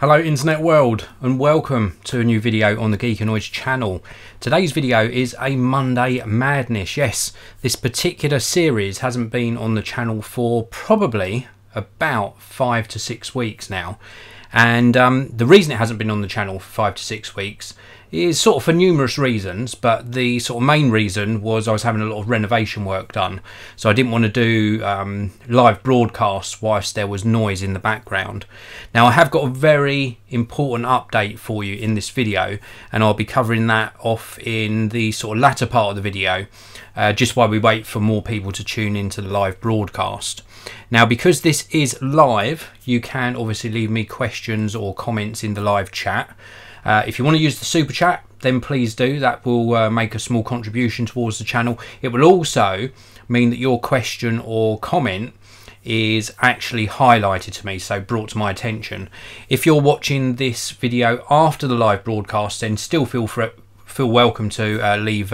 Hello internet world and welcome to a new video on the Geekanoids channel. Today's video is a Monday Madness. Yes, this particular series hasn't been on the channel for probably about 5 to 6 weeks now. And the reason it hasn't been on the channel for 5 to 6 weeks is sort of for numerous reasons, but the sort of main reason was I was having a lot of renovation work done, so I didn't want to do live broadcasts whilst there was noise in the background. Now I have got a very important update for you in this video, and I'll be covering that off in the sort of latter part of the video, just while we wait for more people to tune into the live broadcast. Now, because this is live, you can obviously leave me questions or comments in the live chat. If you want to use the super chat, then please do. That will make a small contribution towards the channel. It will also mean that your question or comment is actually highlighted to me, so brought to my attention. If you're watching this video after the live broadcast, then still feel welcome to leave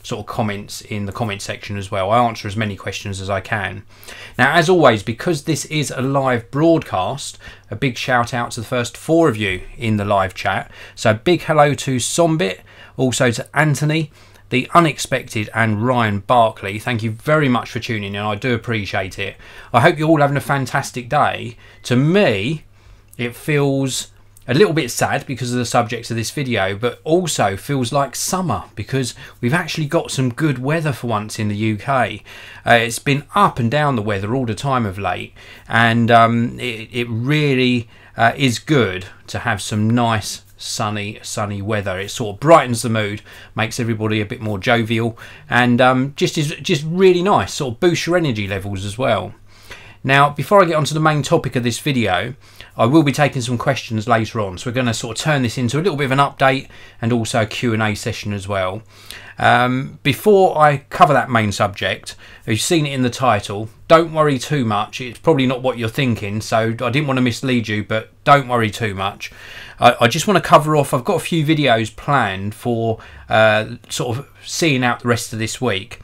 sort of comments in the comment section as well. I answer as many questions as I can. Now, as always, because this is a live broadcast, a big shout out to the first 4 of you in the live chat. So big hello to Sombit, also to Anthony, The Unexpected and Ryan Barkley. Thank you very much for tuning in. I do appreciate it. I hope you're all having a fantastic day. To me, it feels a little bit sad because of the subjects of this video, but also feels like summer because we've actually got some good weather for once in the UK. It's been up and down the weather all the time of late, and it really is good to have some nice sunny weather. It sort of brightens the mood, makes everybody a bit more jovial, and just really nice, sort of boosts your energy levels as well. Now, before I get onto the main topic of this video, I will be taking some questions later on, so we're going to sort of turn this into a little bit of an update and also a Q&A session as well. Before I cover that main subject, you've seen it in the title, don't worry too much. It's probably not what you're thinking, so I didn't want to mislead you, but don't worry too much. I just want to cover off, I've got a few videos planned for sort of seeing out the rest of this week.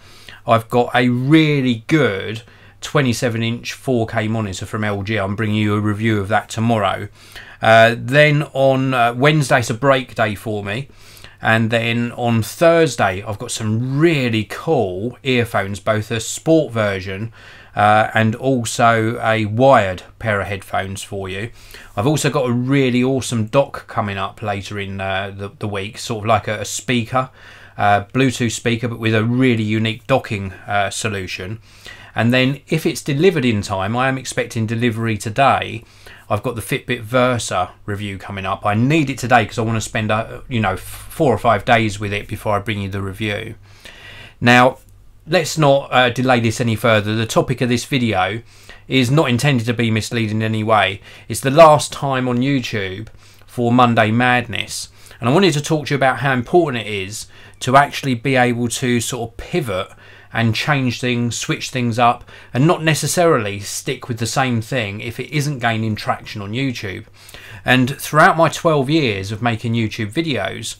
I've got a really good 27-inch 4K monitor from LG. I'm bringing you a review of that tomorrow. Then on Wednesday, it's a break day for me, and then on Thursday I've got some really cool earphones, both a sport version and also a wired pair of headphones for you. I've also got a really awesome dock coming up later in the week, sort of like a speaker, Bluetooth speaker, but with a really unique docking solution. And then if it's delivered in time, I am expecting delivery today. I've got the Fitbit Versa review coming up. I need it today because I want to spend 4 or 5 days with it before I bring you the review. Now, let's not delay this any further. The topic of this video is not intended to be misleading in any way. It's the last time on YouTube for Monday Madness. And I wanted to talk to you about how important it is to actually be able to sort of pivot and change things, switch things up, and not necessarily stick with the same thing if it isn't gaining traction on YouTube. And throughout my 12 years of making YouTube videos,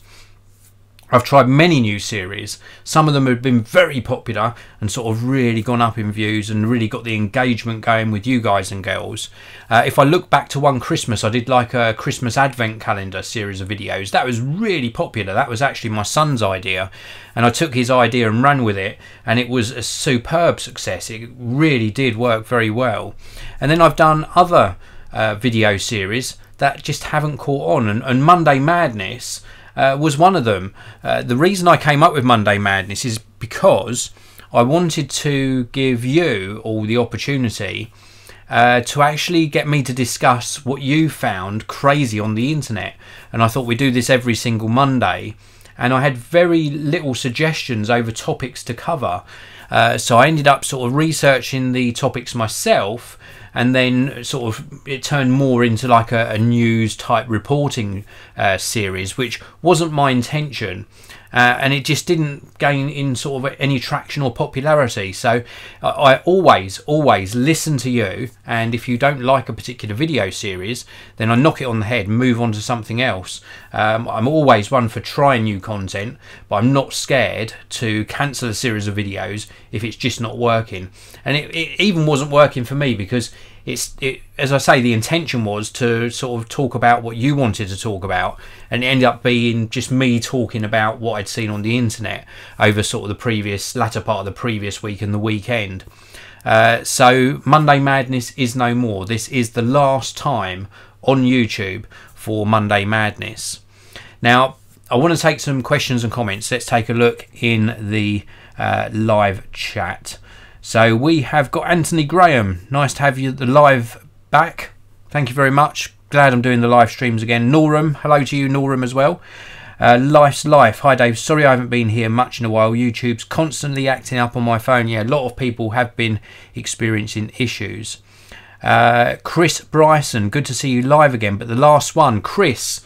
I've tried many new series. Some of them have been very popular and sort of really gone up in views and really got the engagement going with you guys and girls. If I look back to one Christmas, I did like a Christmas Advent calendar series of videos. That was really popular. That was actually my son's idea, and I took his idea and ran with it, and it was a superb success. It really did work very well. And then I've done other video series that just haven't caught on, and Monday Madness was one of them. The reason I came up with Monday Madness is because I wanted to give you all the opportunity to actually get me to discuss what you found crazy on the internet. And I thought we'd do this every single Monday, and I had very little suggestions over topics to cover. So I ended up sort of researching the topics myself, and then sort of it turned more into like a news type reporting series, which wasn't my intention. And it just didn't gain in sort of any traction or popularity. So I always listen to you, and if you don't like a particular video series, then I knock it on the head and move on to something else. I'm always one for trying new content, but I'm not scared to cancel a series of videos if it's just not working. And it even wasn't working for me because as I say, the intention was to sort of talk about what you wanted to talk about, and it ended up being just me talking about what I'd seen on the internet over sort of the latter part of the previous week and the weekend. So Monday Madness is no more. This is the last time on YouTube for Monday Madness. Now, I want to take some questions and comments. Let's take a look in the live chat. So we have got Anthony Graham. Nice to have you the live back. Thank you very much. Glad I'm doing the live streams again. Norham, hello to you, Norham, as well. Life's Life. Hi, Dave. Sorry I haven't been here much in a while. YouTube's constantly acting up on my phone. Yeah, a lot of people have been experiencing issues. Chris Bryson, good to see you live again. But the last one, Chris,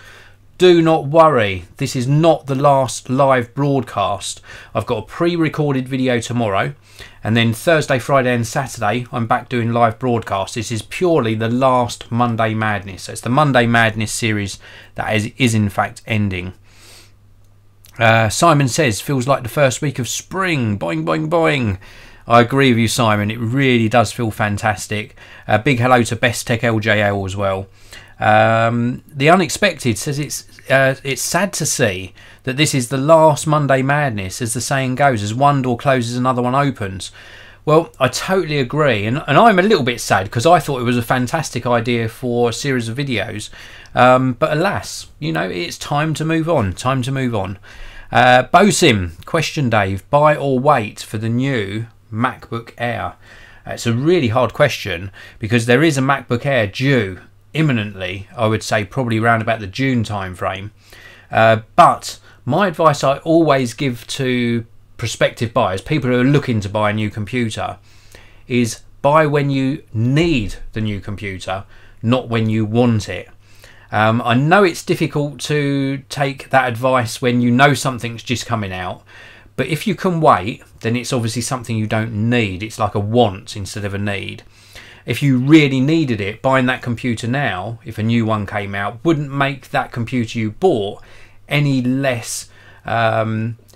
do not worry. This is not the last live broadcast. I've got a pre-recorded video tomorrow. And then Thursday, Friday and Saturday, I'm back doing live broadcasts. This is purely the last Monday Madness. So it's the Monday Madness series that is in fact ending. Simon says, feels like the first week of spring. Boing, boing, boing. I agree with you, Simon. It really does feel fantastic. Big hello to Best Tech LJL as well. The Unexpected says it's sad to see that this is the last Monday Madness, as the saying goes, as one door closes another one opens. Well, I totally agree, and I'm a little bit sad because I thought it was a fantastic idea for a series of videos, but alas, you know, it's time to move on. Bosim, question, Dave, buy or wait for the new MacBook Air? It's a really hard question because there is a MacBook Air due imminently. I would say probably around about the June time frame, but my advice I always give to prospective buyers, people who are looking to buy a new computer, is buy when you need the new computer, not when you want it. I know it's difficult to take that advice when you know something's just coming out, but if you can wait, then it's obviously something you don't need. It's like a want instead of a need. If you really needed it, buying that computer now, if a new one came out, wouldn't make that computer you bought any less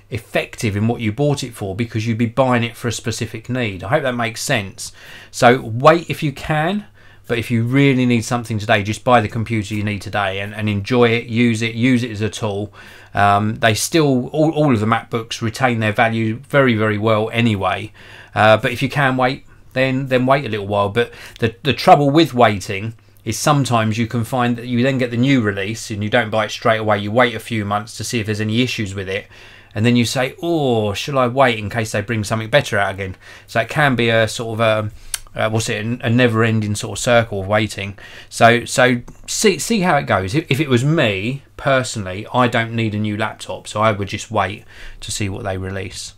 effective in what you bought it for, because you'd be buying it for a specific need. I hope that makes sense. So wait if you can, but if you really need something today, just buy the computer you need today and enjoy it, use it as a tool. They still, all of the MacBooks retain their value very, very well anyway. But if you can wait, then wait a little while. But the trouble with waiting is sometimes you can find that you then get the new release and you don't buy it straight away. You wait a few months to see if there's any issues with it, and then you say, oh, shall I wait in case they bring something better out again? So it can be a sort of a never-ending sort of circle of waiting. So see how it goes. If it was me personally, I don't need a new laptop, so I would just wait to see what they release.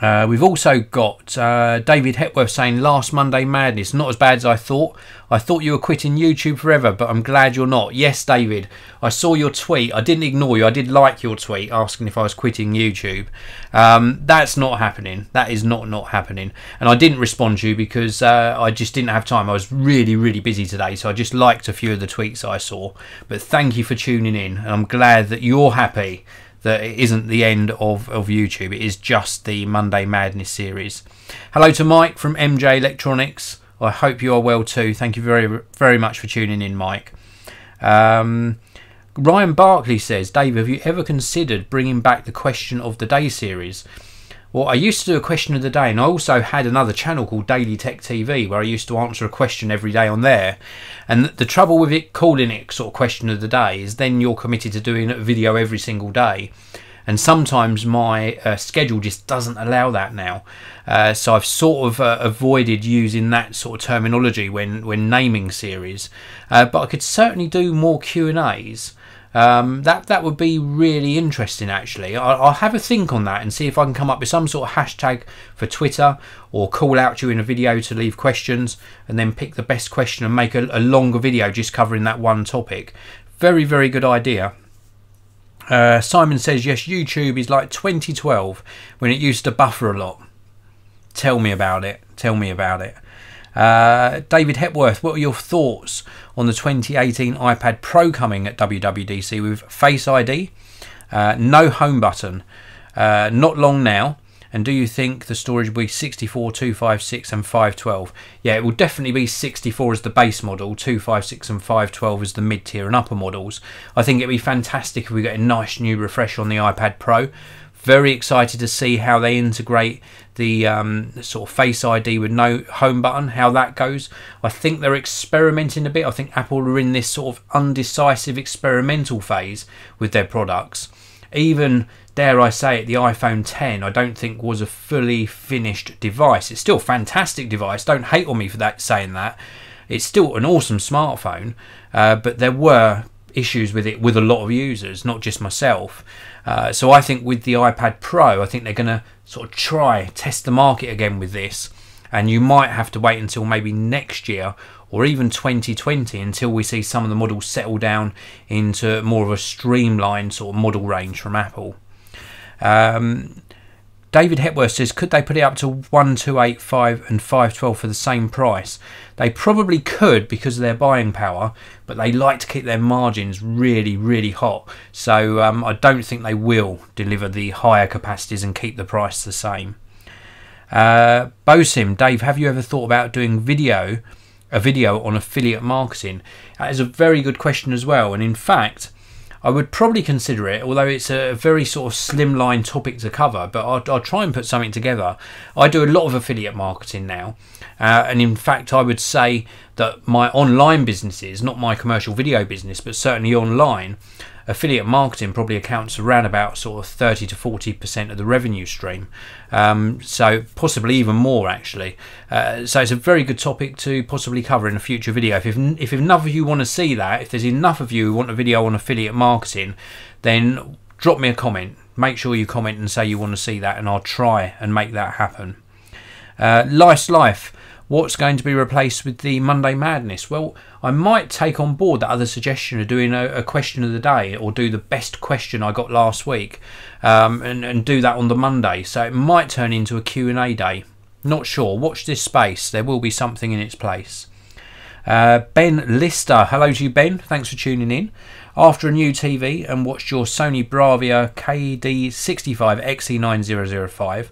We've also got David Hepworth saying, last Monday Madness, not as bad as I thought. I thought you were quitting YouTube forever, but I'm glad you're not. Yes, David, I saw your tweet. I didn't ignore you. I did like your tweet asking if I was quitting YouTube. That's not happening. That is not happening. And I didn't respond to you because I just didn't have time. I was really, really busy today, so I just liked a few of the tweets I saw. But thank you for tuning in, and I'm glad that you're happy that it isn't the end of YouTube. It is just the Monday Madness series. Hello to Mike from MJ Electronics. I hope you are well too. Thank you very, very much for tuning in, Mike. Ryan Barkley says, Dave, have you ever considered bringing back the Question of the Day series? Well, I used to do a question of the day, and I also had another channel called Daily Tech TV where I used to answer a question every day on there. And the trouble with it, calling it sort of question of the day, is then you're committed to doing a video every single day. And sometimes my schedule just doesn't allow that now. So I've sort of avoided using that sort of terminology when naming series. But I could certainly do more Q&As. That would be really interesting, actually. I'll have a think on that and see if I can come up with some sort of hashtag for Twitter, or call out to you in a video to leave questions and then pick the best question and make a longer video just covering that one topic. Very, very good idea. Simon says, yes, YouTube is like 2012 when it used to buffer a lot. Tell me about it. Tell me about it. David Hepworth, what are your thoughts on the 2018 iPad Pro coming at WWDC with Face ID, no home button, not long now, And do you think the storage will be 64, 256 and 512? Yeah, it will definitely be 64 as the base model, 256 and 512 as the mid-tier and upper models. I think it'd be fantastic if we get a nice new refresh on the iPad Pro. Very excited to see how they integrate the sort of Face ID with no home button, how that goes. I think they're experimenting a bit. I think Apple are in this sort of undecisive experimental phase with their products. Even, dare I say it, the iPhone 10 I don't think was a fully finished device. It's still a fantastic device. Don't hate on me for that, saying that. It's still an awesome smartphone, but there were issues with it with a lot of users, not just myself. So I think with the iPad Pro, I think they're going to sort of test the market again with this, and you might have to wait until maybe next year or even 2020 until we see some of the models settle down into more of a streamlined sort of model range from Apple. David Hepworth says, could they put it up to 1285 and 512 for the same price? They probably could because of their buying power, but they like to keep their margins really, really hot. So I don't think they will deliver the higher capacities and keep the price the same. Bosim, Dave, have you ever thought about doing a video on affiliate marketing? That is a very good question as well. And in fact, I would probably consider it, although it's a very sort of slimline topic to cover, but I'll try and put something together. I do a lot of affiliate marketing now, and in fact I would say that my online businesses, not my commercial video business, but certainly online, affiliate marketing probably accounts for around about sort of 30 to 40% of the revenue stream, so possibly even more actually. So it's a very good topic to possibly cover in a future video. If enough of you want to see that, if there's enough of you who want a video on affiliate marketing, then drop me a comment. Make sure you comment and say you want to see that, and I'll try and make that happen. Life's Life. What's going to be replaced with the Monday Madness? Well, I might take on board that other suggestion of doing a question of the day, or do the best question I got last week, and do that on the Monday. So it might turn into a Q&A day. Not sure. Watch this space. There will be something in its place. Ben Lister. Hello to you, Ben. Thanks for tuning in. After a new TV and watched your Sony Bravia KD65 XE9005,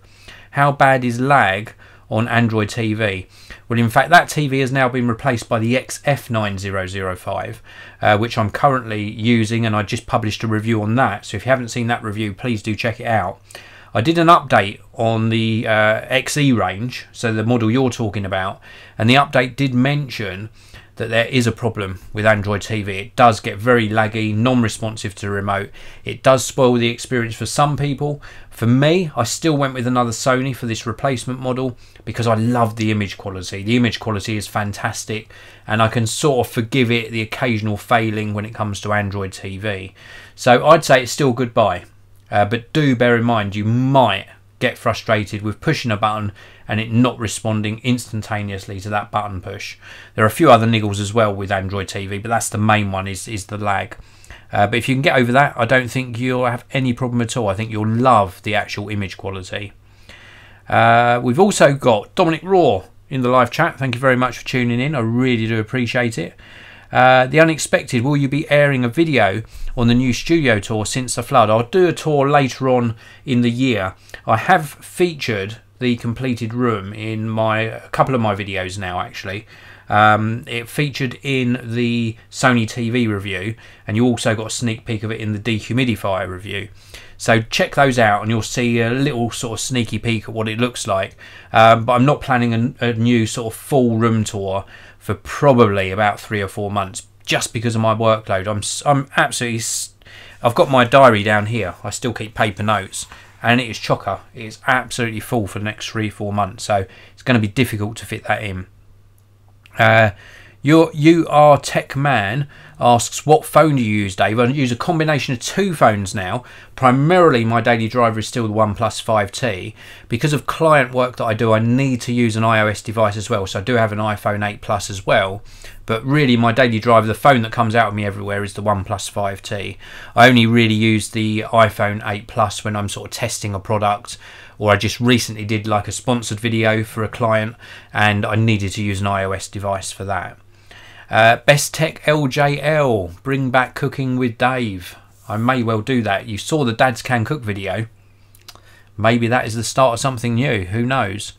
how bad is lag on Android TV? Well, in fact, that TV has now been replaced by the XF9005, which I'm currently using, and I just published a review on that. So if you haven't seen that review, please do check it out. I did an update on the XE range, so the model you're talking about, and the update did mention that there is a problem with Android TV. It does get very laggy, non-responsive to the remote. It does spoil the experience for some people. For me, I still went with another Sony for this replacement model because I love the image quality. The image quality is fantastic, and I can sort of forgive it the occasional failing when it comes to Android TV. So I'd say it's still goodbye. But do bear in mind, you might get frustrated with pushing a button and it not responding instantaneously to that button push. There are a few other niggles as well with Android TV, but that's the main one, is the lag. But if you can get over that, I don't think you'll have any problem at all. I think you'll love the actual image quality. We've also got Dominic Raw in the live chat. Thank you very much for tuning in. I really do appreciate it. The Unexpected, will you be airing a video on the new studio tour since the flood? I'll do a tour later on in the year. I have featured the completed room in a couple of my videos now actually. It featured in the Sony TV review, and you also got a sneak peek of it in the dehumidifier review. So check those out and you'll see a little sort of sneaky peek at what it looks like. But I'm not planning a new sort of full room tour for probably about 3 or 4 months, just because of my workload. I'm absolutely, I've got my diary down here. I still keep paper notes, and it is chocker. It is absolutely full for the next 3 or 4 months, so it's going to be difficult to fit that in. You Are Tech Man asks, what phone do you use, Dave? I use a combination of 2 phones now. Primarily my daily driver is still the OnePlus 5T. Because of client work that I do, I need to use an iOS device as well, so I do have an iPhone 8 Plus as well. But really my daily driver, the phone that comes out of me everywhere, is the OnePlus 5T. I only really use the iPhone 8 Plus when I'm sort of testing a product, or I just recently did like a sponsored video for a client and I needed to use an iOS device for that. Best Tech LJL, bring back cooking with Dave. I may well do that. You saw the Dads Can Cook video. maybe that is the start of something new. Who knows?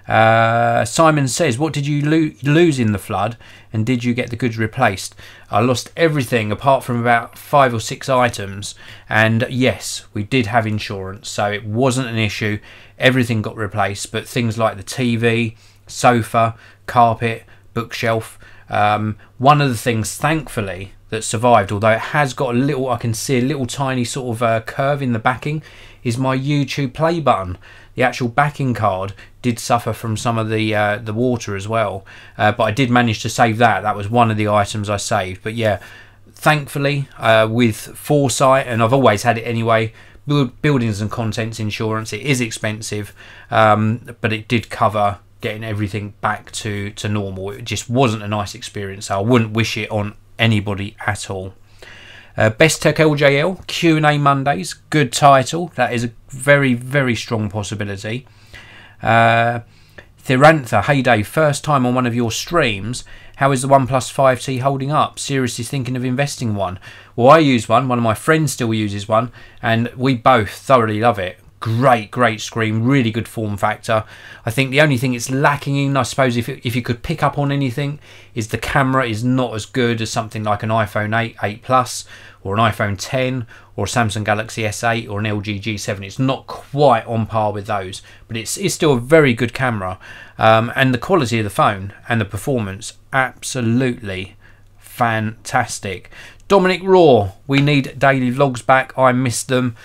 Simon says, what did you lose in the flood, and did you get the goods replaced? I lost everything apart from about 5 or 6 items, and yes, we did have insurance, so it wasn't an issue. Everything got replaced, but things like the TV, sofa, carpet, bookshelf, one of the things thankfully that survived, although it has got a little, I can see a little tiny sort of curve in the backing, is my YouTube play button. The actual backing card did suffer from some of the water as well, but I did manage to save that. That was one of the items I saved. But yeah, thankfully, with foresight, and I've always had it anyway, buildings and contents insurance, it is expensive, but it did cover getting everything back to normal. It just wasn't a nice experience, so I wouldn't wish it on anybody at all. Best Tech LJL Q&A Mondays, good title. That is a very, very strong possibility. Thirantha, hey Dave, first time on one of your streams. How is the OnePlus 5T holding up? Seriously thinking of investing one. Well, I use one of my friends still uses one, and we both thoroughly love it. Great screen, really good form factor. I think the only thing it's lacking in, I suppose, if you could pick up on anything, is the camera is not as good as something like an iPhone 8, 8 Plus, or an iPhone 10, or a Samsung Galaxy S8, or an LG G7. It's not quite on par with those, but it's still a very good camera. And the quality of the phone and the performance, absolutely fantastic. Dominic Raw, we need daily vlogs back. I missed them.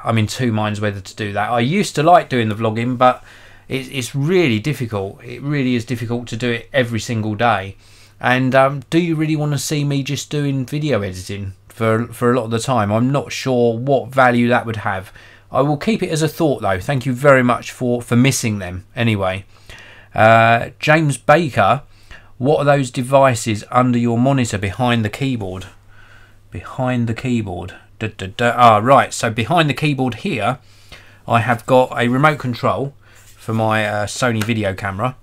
I'm in two minds whether to do that. I used to like doing the vlogging, but it's really difficult. It really is difficult to do it every single day. And do you really want to see me just doing video editing for a lot of the time? I'm not sure what value that would have. I will keep it as a thought though. Thank you very much for missing them anyway. James Baker, what are those devices under your monitor behind the keyboard? Behind the keyboard. Right, so behind the keyboard here I have got a remote control for my Sony video camera.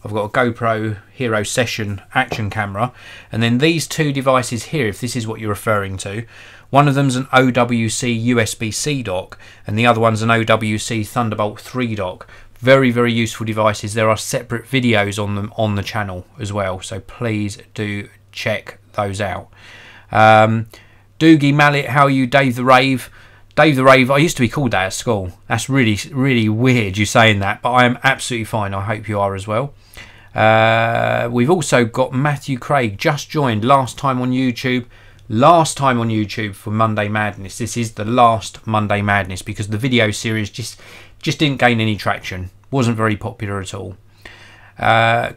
I've got a GoPro Hero Session action camera, and then these two devices here, if this is what you're referring to, one of them's an OWC USB-C dock and the other one's an OWC Thunderbolt 3 dock. Very useful devices. There are separate videos on them on the channel as well, so please do check those out. Doogie Mallet, how are you? Dave the Rave. Dave the Rave, I used to be called that at school. That's really weird you saying that, but I am absolutely fine. I hope you are as well. We've also got Matthew Craig, just joined, last time on YouTube for Monday Madness. This is the last Monday Madness because the video series just didn't gain any traction. Wasn't very popular at all.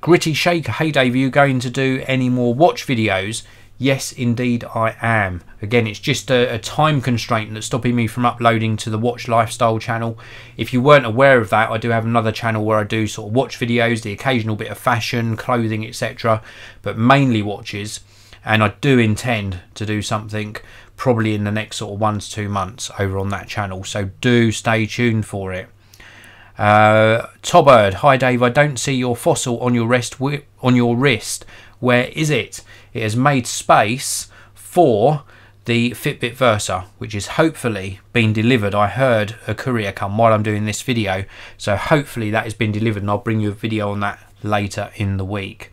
Gritty Shaker, hey Dave, are you going to do any more watch videos? Yes, indeed I am. Again, it's just a time constraint that's stopping me from uploading to the Watch Lifestyle channel. If you weren't aware of that, I do have another channel where I do sort of watch videos, the occasional bit of fashion, clothing, etc. But mainly watches. And I do intend to do something probably in the next sort of 1 to 2 months over on that channel. So do stay tuned for it. Tobird, hi Dave, I don't see your fossil on your wrist. Where is it? It has made space for the Fitbit Versa, which is hopefully being delivered. I heard a courier come while I'm doing this video, so hopefully that has been delivered, and I'll bring you a video on that later in the week.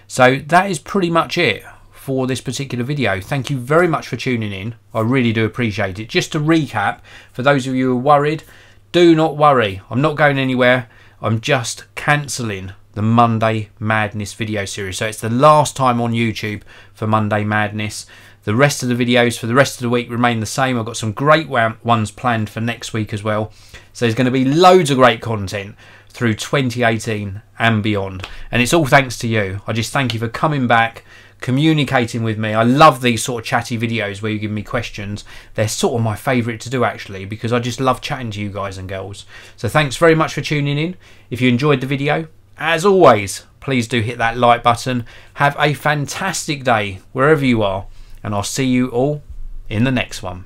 So that is pretty much it for this particular video. Thank you very much for tuning in. I really do appreciate it. Just to recap, for those of you who are worried, do not worry. I'm not going anywhere. I'm just cancelling the Monday Madness video series. So it's the last time on YouTube for Monday Madness. The rest of the videos for the rest of the week remain the same. I've got some great ones planned for next week as well. So there's going to be loads of great content through 2018 and beyond. And it's all thanks to you. I just thank you for coming back, communicating with me. I love these sort of chatty videos where you give me questions. They're sort of my favourite to do actually, because I just love chatting to you guys and girls. So thanks very much for tuning in. If you enjoyed the video, as always, please do hit that like button. Have a fantastic day wherever you are, and I'll see you all in the next one.